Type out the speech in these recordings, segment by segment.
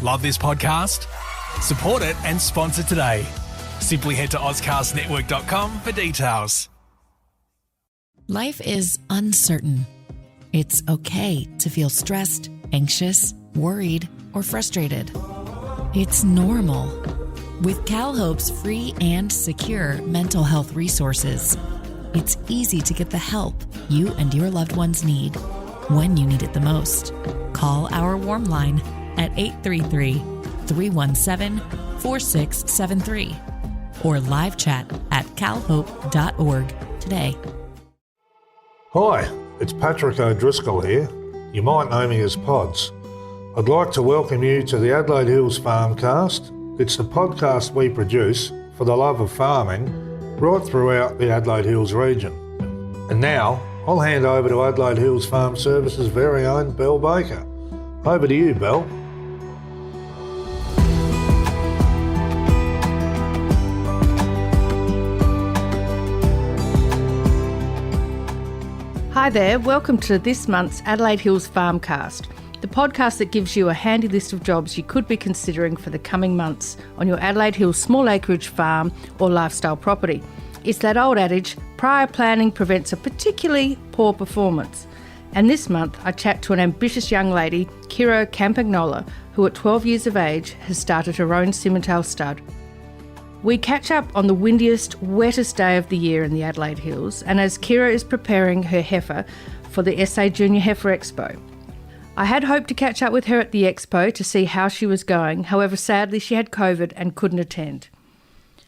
Love this podcast? Support it and sponsor today. Simply head to ozcastnetwork.com for details. Life is uncertain. It's okay to feel stressed, anxious, worried, or frustrated. It's normal. With CalHope's free and secure mental health resources, it's easy to get the help you and your loved ones need when you need it the most. Call our warm line at 833-317-4673 or live chat at calhope.org today. Hi, it's Patrick O'Driscoll here. You might know me as Pods. I'd like to welcome you to the Adelaide Hills Farmcast. It's the podcast we produce for the love of farming right throughout the Adelaide Hills region. And now, I'll hand over to Adelaide Hills Farm Services' very own Belle Baker. Over to you, Belle. Hi there, welcome to this month's Adelaide Hills Farmcast, the podcast that gives you a handy list of jobs you could be considering for the coming months on your Adelaide Hills small acreage farm or lifestyle property. It's that old adage, prior planning prevents a particularly poor performance. And this month I chat to an ambitious young lady, Kiera Campagnola, who at 12 years of age has started her own Simmental stud. We catch up on the windiest, wettest day of the year in the Adelaide Hills, and as Kiera is preparing her heifer for the Sa Junior Heifer Expo. I had hoped to catch up with her at the expo to see how she was going, however sadly she had COVID and couldn't attend.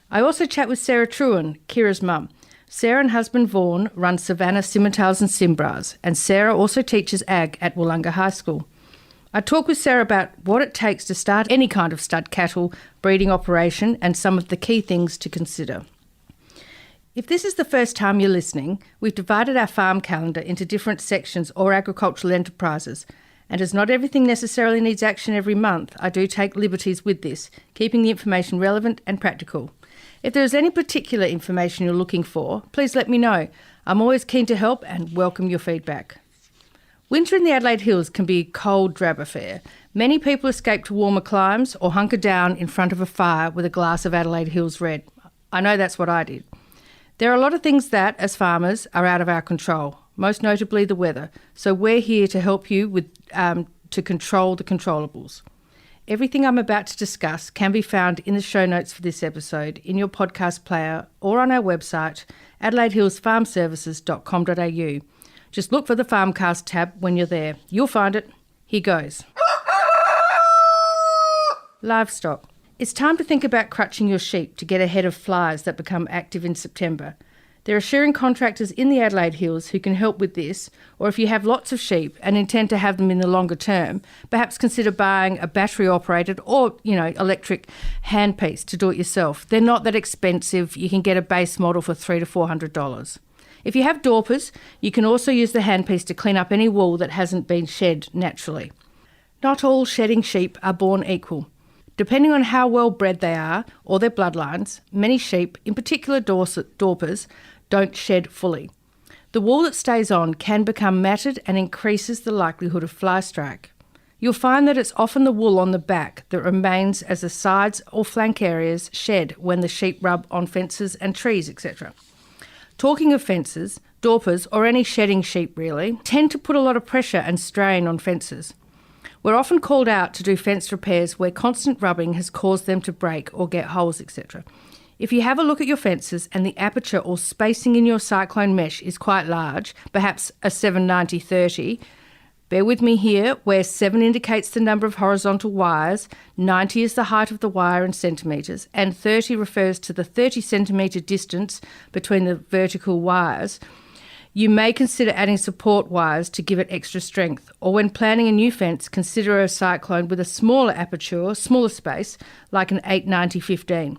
I also chat with Sarah Truan, Kiera's mum. Sarah and husband Vaughan run Savannah Simmentals and Simbras, and Sarah also teaches ag at Wollonga High School. I talk with Sarah about what it takes to start any kind of stud cattle breeding operation and some of the key things to consider. If this is the first time you're listening, we've divided our farm calendar into different sections or agricultural enterprises, and as not everything necessarily needs action every month, I do take liberties with this, keeping the information relevant and practical. If there is any particular information you're looking for, please let me know. I'm always keen to help and welcome your feedback. Winter in the Adelaide Hills can be a cold, drab affair. Many people escape to warmer climes or hunker down in front of a fire with a glass of Adelaide Hills Red. I know that's what I did. There are a lot of things that, as farmers, are out of our control, most notably the weather. So we're here to help you with to control the controllables. Everything I'm about to discuss can be found in the show notes for this episode in your podcast player or on our website, adelaidehillsfarmservices.com.au. Just look for the Farmcast tab when you're there. You'll find it. Here goes. Livestock. It's time to think about crutching your sheep to get ahead of flies that become active in September. There are shearing contractors in the Adelaide Hills who can help with this, or if you have lots of sheep and intend to have them in the longer term, perhaps consider buying a battery-operated or, electric handpiece to do it yourself. They're not that expensive. You can get a base model for $300 to $400. If you have dorpers, you can also use the handpiece to clean up any wool that hasn't been shed naturally. Not all shedding sheep are born equal. Depending on how well bred they are or their bloodlines, many sheep, in particular dorpers, don't shed fully. The wool that stays on can become matted and increases the likelihood of fly strike. You'll find that it's often the wool on the back that remains as the sides or flank areas shed when the sheep rub on fences and trees, etc. Talking of fences, dorpers, or any shedding sheep really, tend to put a lot of pressure and strain on fences. We're often called out to do fence repairs where constant rubbing has caused them to break or get holes, etc. If you have a look at your fences and the aperture or spacing in your cyclone mesh is quite large, perhaps a 790/30, bear with me here, where 7 indicates the number of horizontal wires, 90 is the height of the wire in centimetres, and 30 refers to the 30 centimetre distance between the vertical wires, you may consider adding support wires to give it extra strength, or when planning a new fence, consider a cyclone with a smaller aperture, smaller space, like an 890/15.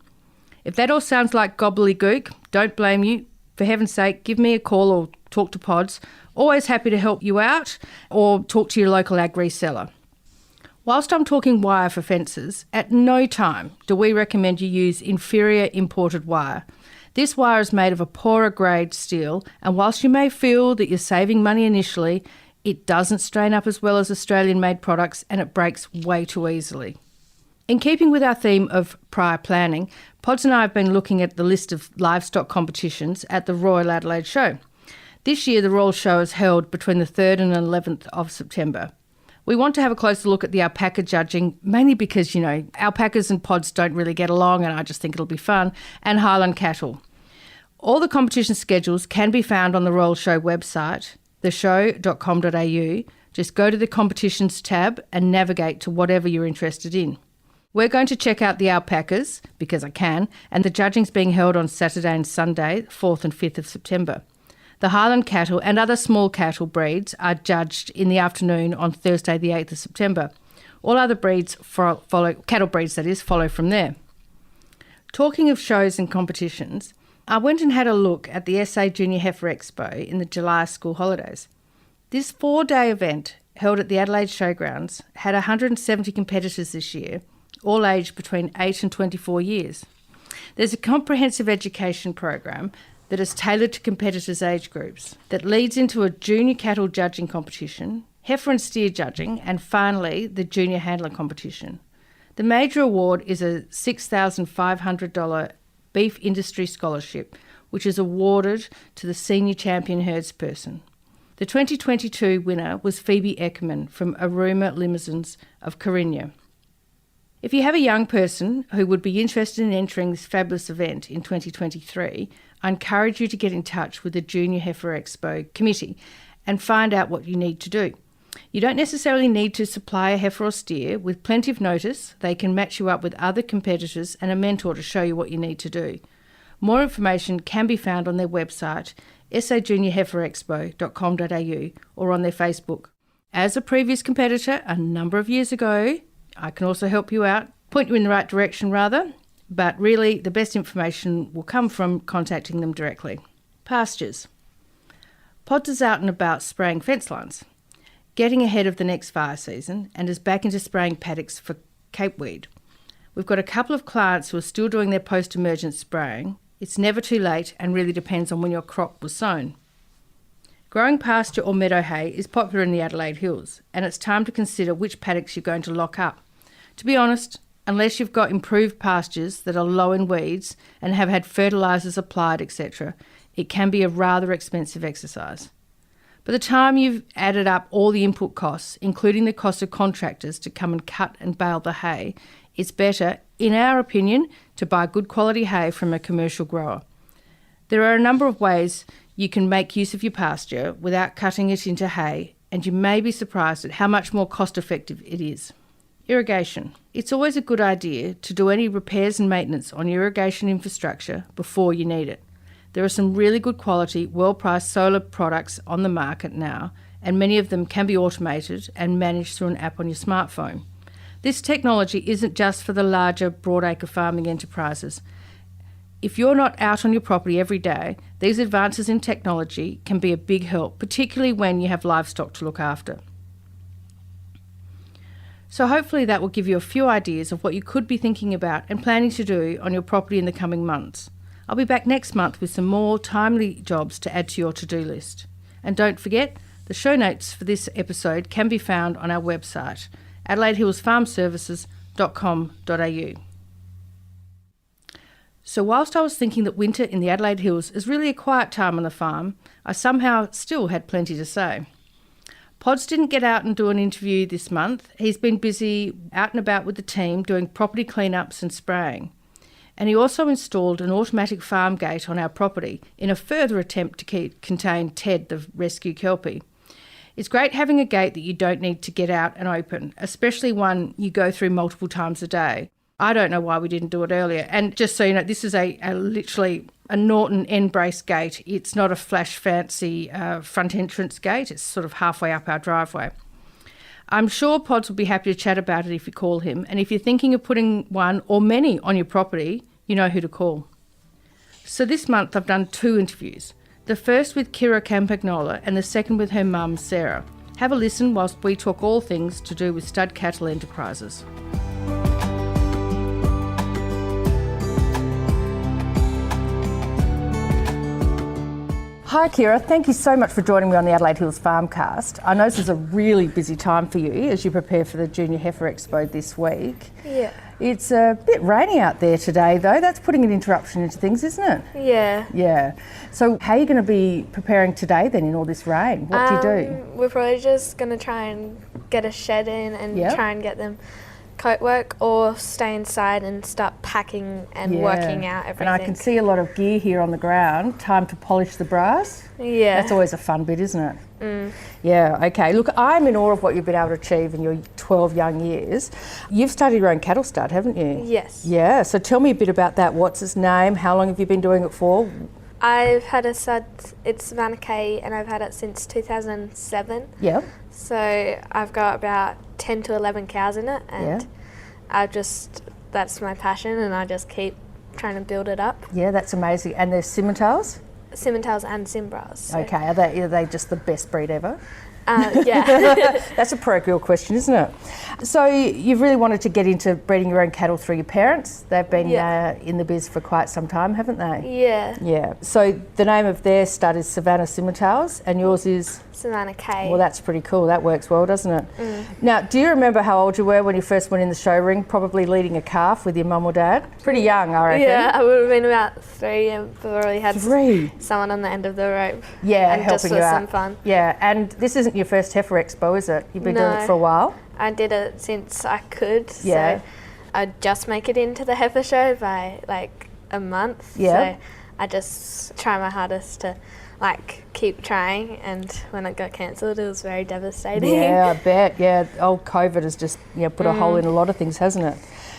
If that all sounds like gobbledygook, don't blame you. For heaven's sake, give me a call or talk to Pods. Always happy to help you out, or talk to your local ag reseller. Whilst I'm talking wire for fences, at no time do we recommend you use inferior imported wire. This wire is made of a poorer grade steel, and whilst you may feel that you're saving money initially, it doesn't strain up as well as Australian-made products and it breaks way too easily. In keeping with our theme of prior planning, Pods and I have been looking at the list of livestock competitions at the Royal Adelaide Show. This year, the Royal Show is held between the 3rd and 11th of September. We want to have a closer look at the alpaca judging, mainly because, alpacas and pods don't really get along, and I just think it'll be fun, and Highland cattle. All the competition schedules can be found on the Royal Show website, theshow.com.au. Just go to the competitions tab and navigate to whatever you're interested in. We're going to check out the alpacas, because I can, and the judging's being held on Saturday and Sunday, 4th and 5th of September. The Highland cattle and other small cattle breeds are judged in the afternoon on Thursday the 8th of September. All other breeds cattle breeds follow from there. Talking of shows and competitions, I went and had a look at the Sa Junior Heifer Expo in the July school holidays. This 4-day event held at the Adelaide Showgrounds had 170 competitors this year, all aged between 8 and 24 years. There's a comprehensive education program that is tailored to competitors' age groups, that leads into a junior cattle judging competition, heifer and steer judging, and finally the junior handler competition. The major award is a $6,500 beef industry scholarship, which is awarded to the senior champion herdsperson. The 2022 winner was Phoebe Eckerman from Aruma Limousines of Kiera. If you have a young person who would be interested in entering this fabulous event in 2023, I encourage you to get in touch with the Junior Heifer Expo committee and find out what you need to do. You don't necessarily need to supply a heifer or steer. With plenty of notice, they can match you up with other competitors and a mentor to show you what you need to do. More information can be found on their website, sajuniorheiferexpo.com.au, or on their Facebook. As a previous competitor a number of years ago, I can also help you out, point you in the right direction rather, but really the best information will come from contacting them directly. Pastures. Pods is out and about spraying fence lines, getting ahead of the next fire season, and is back into spraying paddocks for capeweed. We've got a couple of clients who are still doing their post-emergent spraying. It's never too late and really depends on when your crop was sown. Growing pasture or meadow hay is popular in the Adelaide Hills, and it's time to consider which paddocks you're going to lock up. To be honest, unless you've got improved pastures that are low in weeds and have had fertilisers applied, etc., it can be a rather expensive exercise. By the time you've added up all the input costs, including the cost of contractors to come and cut and bale the hay, it's better, in our opinion, to buy good quality hay from a commercial grower. There are a number of ways you can make use of your pasture without cutting it into hay, and you may be surprised at how much more cost-effective it is. Irrigation. It's always a good idea to do any repairs and maintenance on your irrigation infrastructure before you need it. There are some really good quality, well-priced solar products on the market now, and many of them can be automated and managed through an app on your smartphone. This technology isn't just for the larger broadacre farming enterprises. If you're not out on your property every day, these advances in technology can be a big help, particularly when you have livestock to look after. So hopefully that will give you a few ideas of what you could be thinking about and planning to do on your property in the coming months. I'll be back next month with some more timely jobs to add to your to-do list. And don't forget, the show notes for this episode can be found on our website, AdelaideHillsFarmServices.com.au. So whilst I was thinking that winter in the Adelaide Hills is really a quiet time on the farm, I somehow still had plenty to say. Pods didn't get out and do an interview this month. He's been busy out and about with the team doing property cleanups and spraying. And he also installed an automatic farm gate on our property in a further attempt to contain Ted, the rescue kelpie. It's great having a gate that you don't need to get out and open, especially one you go through multiple times a day. I don't know why we didn't do it earlier. And just so you know, this is literally a Norton end brace gate. It's not a flash fancy front entrance gate. It's sort of halfway up our driveway. I'm sure Pods will be happy to chat about it if you call him. And if you're thinking of putting one or many on your property, you know who to call. So this month I've done 2 interviews. The first with Kiera Campagnola and the second with her mum, Sarah. Have a listen whilst we talk all things to do with stud cattle enterprises. Hi Kiera, thank you so much for joining me on the Adelaide Hills Farmcast. I know this is a really busy time for you as you prepare for the Junior Heifer Expo this week. Yeah. It's a bit rainy out there today though, that's putting an interruption into things, isn't it? Yeah. Yeah. So how are you going to be preparing today then in all this rain? What do you do? We're probably just going to try and get a shed in and Yep. try and get them coat work, or stay inside and start packing and working out everything. And I can see a lot of gear here on the ground. Time to polish the brass. Yeah. That's always a fun bit, isn't it? Yeah, okay. Look, I'm in awe of what you've been able to achieve in your 12 young years. You've started your own cattle stud, haven't you? Yes. Yeah, so tell me a bit about that. What's its name? How long have you been doing it for? I've had a stud, it's Savannah K, and I've had it since 2007. Yeah. So I've got about 10 to 11 cows in it, and that's my passion, and I just keep trying to build it up. Yeah, that's amazing. And there's Simmentals? Simmentals and Simbras. So. Okay, are they just the best breed ever? Yeah. That's a parochial question, isn't it? So you've really wanted to get into breeding your own cattle through your parents. They've been in the biz for quite some time, haven't they? Yeah. Yeah. So the name of their stud is Savannah Simmentals, and yours is? Savannah K. Well, that's pretty cool. That works well, doesn't it? Now, do you remember how old you were when you first went in the show ring, probably leading a calf with your mum or dad? Pretty young, I reckon. Yeah, I would have been about 3 and probably had 3? someone on the end of the rope. Yeah, and helping just you for out. some fun. Yeah, and this isn't your first Heifer Expo, is it? You've been doing it for a while? I did it since I could. Yeah. So I'd just make it into the heifer show by like a month. Yeah. So I just try my hardest to keep trying, and when it got cancelled it was very devastating. Yeah, I bet. Yeah, old COVID has just put a hole in a lot of things, hasn't it?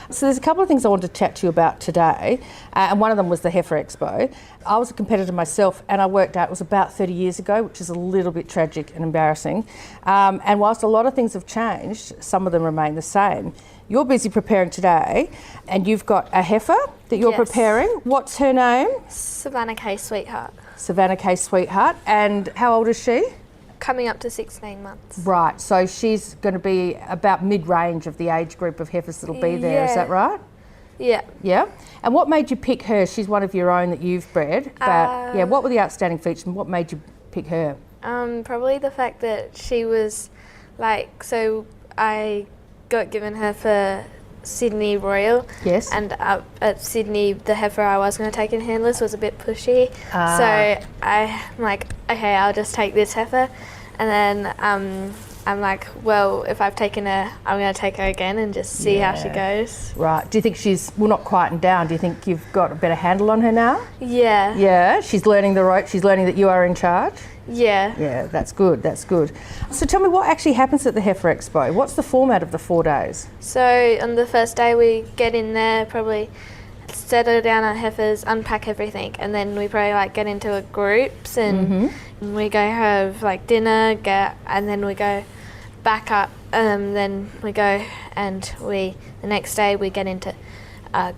So there's a couple of things I want to chat to you about today, and one of them was the Heifer Expo. I was a competitor myself, and I worked out it was about 30 years ago, which is a little bit tragic and embarrassing. And whilst a lot of things have changed, some of them remain the same. You're busy preparing today, and you've got a heifer that you're preparing. What's her name? Savannah K Sweetheart. Savannah K Sweetheart. And how old is she? Coming up to 16 months. Right, so she's going to be about mid-range of the age group of heifers that'll be there, is that right? Yeah. Yeah. And what made you pick her? She's one of your own that you've bred. But what were the outstanding features and what made you pick her? Probably the fact that she was so I got given her for Sydney Royal. Yes. And at Sydney, the heifer I was going to take in handless was a bit pushy. So I'm like, okay, I'll just take this heifer. And then I'm like, well, if I've taken her, I'm going to take her again and just see how she goes. Right. Do you think she's, not quietened down, do you think you've got a better handle on her now? Yeah. Yeah, she's learning the ropes, she's learning that you are in charge? Yeah. Yeah, that's good, that's good. So tell me, what actually happens at the Heifer Expo? What's the format of the 4 days? So on the first day we get in there, probably settle down our heifers, unpack everything, and then we probably get into groups and we go have dinner, and then we go back up, then we go and the next day we get into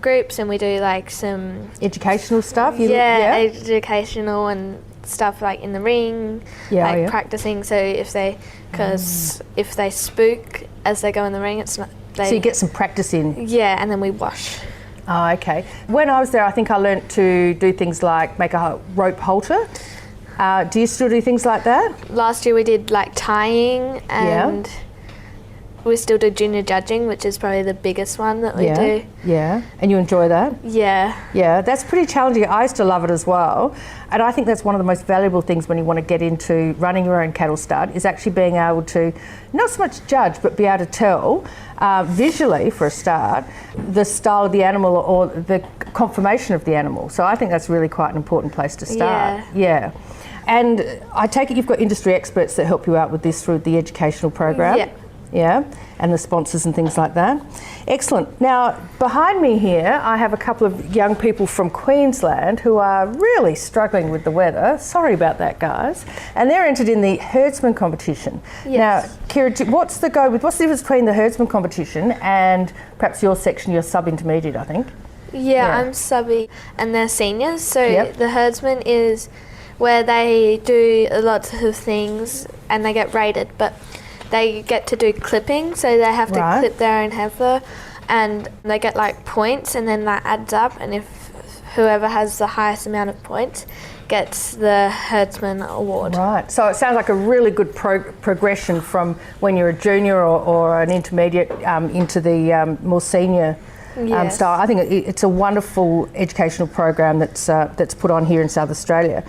groups and we do some educational stuff? Educational and stuff in the ring, practicing, so if they spook as they go in the ring, it's not so you get some practice in? Yeah, and then we wash. Oh, okay. When I was there, I think I learnt to do things like make a rope halter. Do you still do things like that? Last year we did tying, and we still do junior judging, which is probably the biggest one that we do. Yeah, and you enjoy that? Yeah. Yeah, that's pretty challenging. I used to love it as well. And I think that's one of the most valuable things when you want to get into running your own cattle stud, is actually being able to not so much judge, but be able to tell visually, for a start, the style of the animal or the conformation of the animal. So I think that's really quite an important place to start. Yeah. And I take it you've got industry experts that help you out with this through the educational program? Yeah. Yeah, and the sponsors and things like that. Excellent. Now, behind me here, I have a couple of young people from Queensland who are really struggling with the weather. Sorry about that, guys. And they're entered in the herdsman competition. Yes. Now, Kiera, what's the difference between the herdsman competition and perhaps your section, your sub-intermediate, I think? Yeah, I'm subby and they're seniors. So the herdsman is where they do lots of things and they get rated, but they get to do clipping, so they have to clip their own heifer, and they get points, and then that adds up, and if whoever has the highest amount of points gets the herdsman award. Right. So it sounds like a really good progression from when you're a junior or an intermediate into the more senior style. I think it's a wonderful educational program that's put on here in South Australia.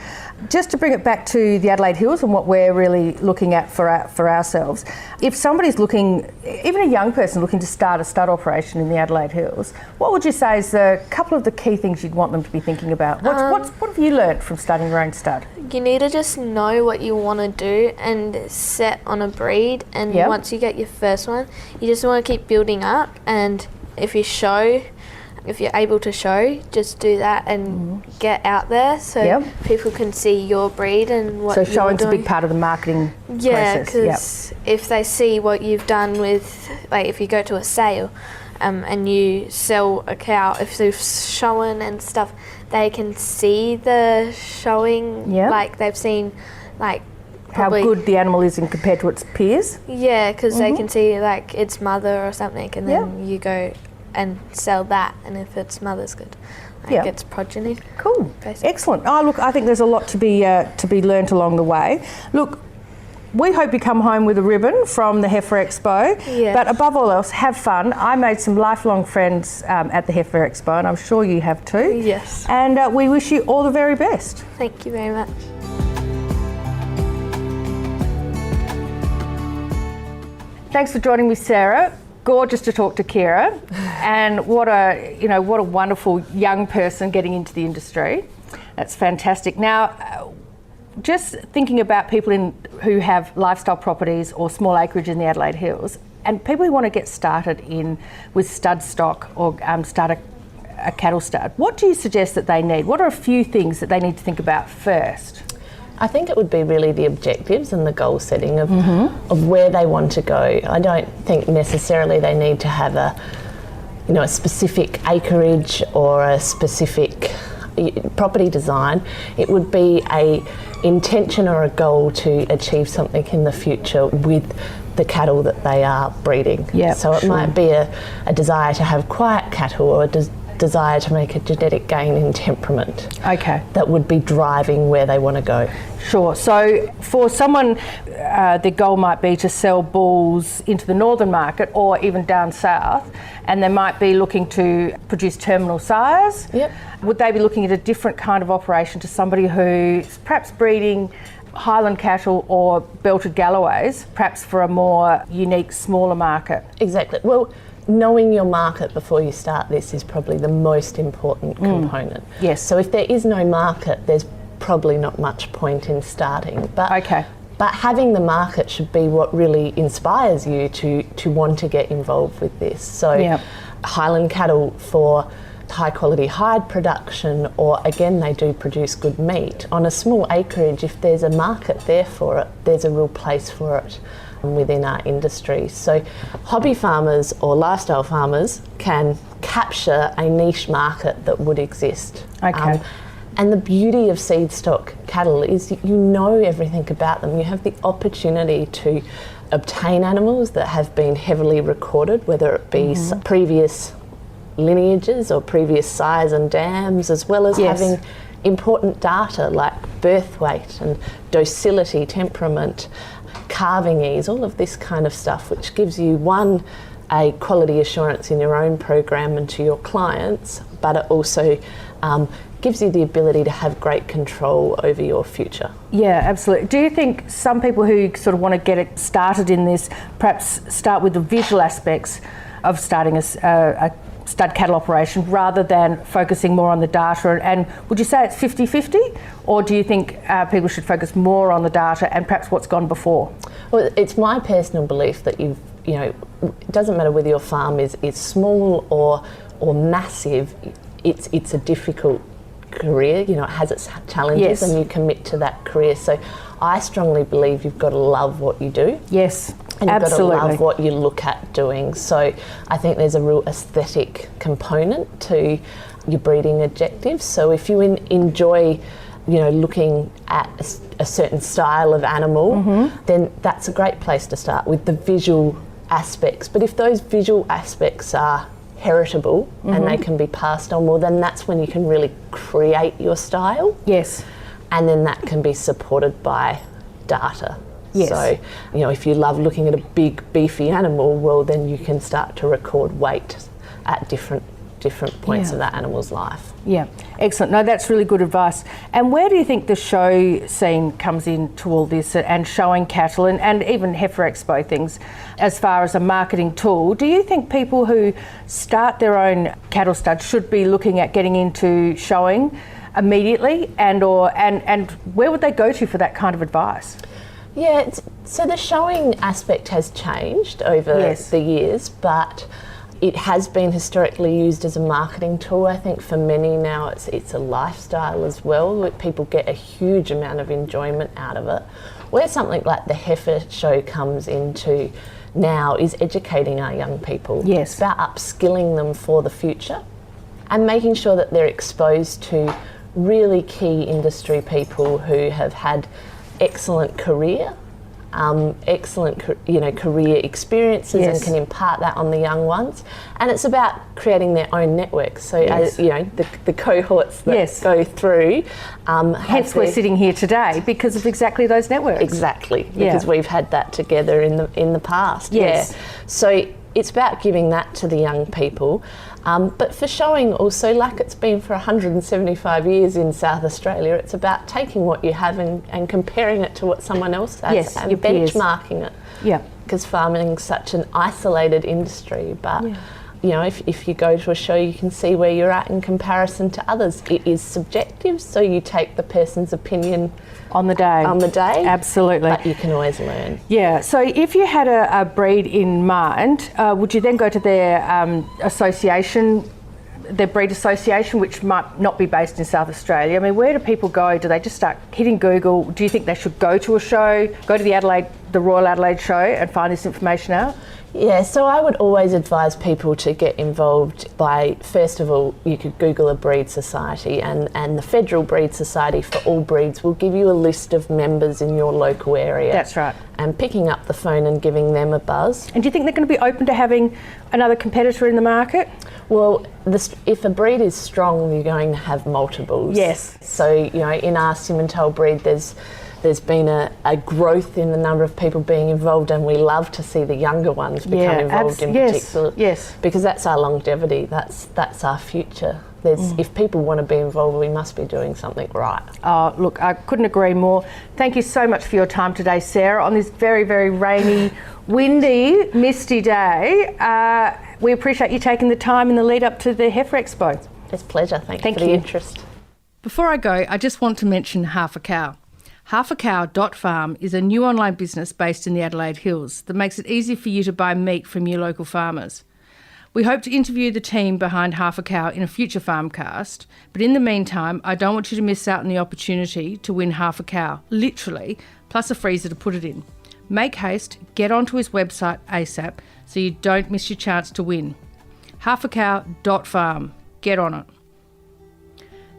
Just to bring it back to the Adelaide Hills and what we're really looking at for ourselves, if somebody's looking, even a young person looking to start a stud operation in the Adelaide Hills, what would you say is a couple of the key things you'd want them to be thinking about? What have you learnt from starting your own stud? You need to just know what you want to do and set on a breed, and once you get your first one, you just want to keep building up, and if you're able to show, just do that and get out there so people can see your breed and what you're doing. So showing's a big part of the marketing process. Yeah, because if they see what you've done with, like if you go to a sale and you sell a cow, if they've shown and stuff, they can see the showing, like they've seen like how good the animal is in compared to its peers. Yeah, because they can see like its mother or something, and then you go and sell that, and if its mother's good, like its progeny. Cool, basically. Excellent. Oh, look, I think there's a lot to be learnt along the way. Look, we hope you come home with a ribbon from the Heifer Expo, but above all else, have fun. I made some lifelong friends at the Heifer Expo, and I'm sure you have too. Yes. And we wish you all the very best. Thank you very much. Thanks for joining me, Sarah. Gorgeous to talk to Kiera, and what a wonderful young person getting into the industry. That's fantastic. Now, just thinking about people who have lifestyle properties or small acreage in the Adelaide Hills, and people who want to get started with stud stock or start a cattle stud, what do you suggest that they need? What are a few things that they need to think about first? I think it would be really the objectives and the goal setting of where they want to go. I don't think necessarily they need to have a specific acreage or a specific property design. It would be a intention or a goal to achieve something in the future with the cattle that they are breeding. So it might be a desire to have quiet cattle, or a desire to make a genetic gain in temperament. Okay. That would be driving where they want to go. Sure. So for someone, their goal might be to sell bulls into the northern market or even down south, and they might be looking to produce terminal sires. Yep. Would they be looking at a different kind of operation to somebody who's perhaps breeding Highland cattle or belted Galloways, perhaps for a more unique, smaller market? Exactly. Well, knowing your market before you start this is probably the most important component. Yes. So if there is no market, there's probably not much point in starting. But having the market should be what really inspires you to want to get involved with this. So Highland cattle for high quality hide production, or again, they do produce good meat. On a small acreage, if there's a market there for it, there's a real place for it within our industry. So hobby farmers or lifestyle farmers can capture a niche market that would exist. Okay. And the beauty of seed stock cattle is you know everything about them. You have the opportunity to obtain animals that have been heavily recorded, whether it be previous lineages or previous sires and dams, as well as having important data like birth weight and docility, temperament, calving ease, all of this kind of stuff, which gives you a quality assurance in your own program and to your clients, but it also gives you the ability to have great control over your future. Yeah, absolutely. Do you think some people who sort of want to get it started in this perhaps start with the visual aspects of starting a stud cattle operation rather than focusing more on the data? And would you say it's 50-50, or do you think people should focus more on the data and perhaps what's gone before? Well, it's my personal belief that it doesn't matter whether your farm is small or massive, it's a difficult career, it has its challenges, and you commit to that career. So I strongly believe you've got to love what you do. Yes, and you've absolutely. got to love what you look at doing. So I think there's a real aesthetic component to your breeding objectives. So if you enjoy looking at a certain style of animal, then that's a great place to start with the visual aspects. But if those visual aspects are heritable and they can be passed on, well, then that's when you can really create your style. Yes. And then that can be supported by data. Yes. So, if you love looking at a big, beefy animal, well, then you can start to record weight at different points of that animal's life. Yeah, excellent. No, that's really good advice. And where do you think the show scene comes into all this and showing cattle and even Heifer Expo things as far as a marketing tool? Do you think people who start their own cattle stud should be looking at getting into showing immediately and where would they go to for that kind of advice? Yeah, so the showing aspect has changed over the years, but it has been historically used as a marketing tool. I think for many now it's a lifestyle as well. People get a huge amount of enjoyment out of it. Where something like the Heifer Show comes into now is educating our young people. Yes. It's about upskilling them for the future and making sure that they're exposed to really key industry people who have had excellent career experiences and can impart that on the young ones. And it's about creating their own networks. So as the cohorts that go through. Hence we're sitting here today because of exactly those networks. Exactly, because we've had that together in the past. Yes. Yeah. So it's about giving that to the young people. But for showing also, like it's been for 175 years in South Australia, it's about taking what you have and comparing it to what someone else has and benchmarking it. Yeah. Because farming is such an isolated industry, but if you go to a show, you can see where you're at in comparison to others. It is subjective, so you take the person's opinion on the day. Absolutely. But you can always learn. Yeah, so if you had a breed in mind, would you then go to their association, their breed association, which might not be based in South Australia? I mean, where do people go? Do they just start hitting Google? Do you think they should go to a show, go to the Royal Adelaide Show and find this information out? Yeah, so I would always advise people to get involved by, first of all, you could Google a breed society, and the Federal Breed Society for all breeds will give you a list of members in your local area. That's right. And picking up the phone and giving them a buzz. And do you think they're going to be open to having another competitor in the market? Well, if a breed is strong, you're going to have multiples. Yes. So, in our Simmental breed, there's been a growth in the number of people being involved, and we love to see the younger ones become involved in particular. Yes. Because that's our longevity, that's our future. If people want to be involved, we must be doing something right. Oh, look, I couldn't agree more. Thank you so much for your time today, Sarah, on this very, very rainy, windy, misty day. We appreciate you taking the time in the lead up to the Heifer Expo. It's a pleasure. Thank you for the interest. Before I go, I just want to mention Half a Cow. halfacow.farm is a new online business based in the Adelaide Hills that makes it easy for you to buy meat from your local farmers. We hope to interview the team behind Half a Cow in a future Farmcast, but in the meantime, I don't want you to miss out on the opportunity to win half a cow, literally, plus a freezer to put it in. Make haste, get onto his website ASAP so you don't miss your chance to win. halfacow.farm. Get on it.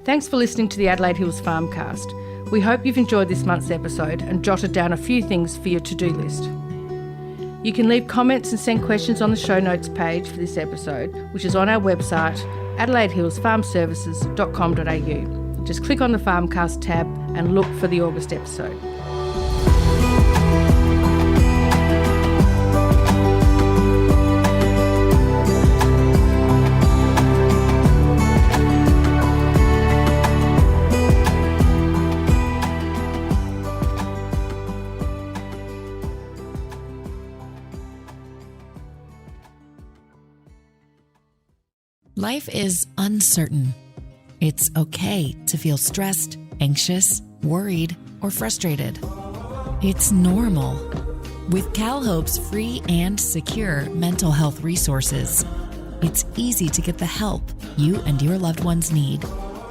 Thanks for listening to the Adelaide Hills Farmcast. We hope you've enjoyed this month's episode and jotted down a few things for your to-do list. You can leave comments and send questions on the show notes page for this episode, which is on our website, adelaidehillsfarmservices.com.au. Just click on the Farmcast tab and look for the August episode. Life is uncertain. It's okay to feel stressed, anxious, worried, or frustrated. It's normal. With CalHope's free and secure mental health resources, it's easy to get the help you and your loved ones need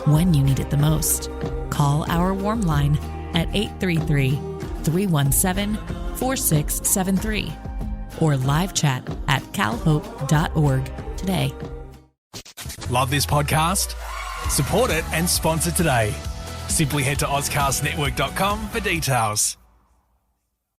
when you need it the most. Call our warm line at 833-317-4673 or live chat at calhope.org today. Love this podcast? Support it and sponsor today. Simply head to AuscastNetwork.com for details.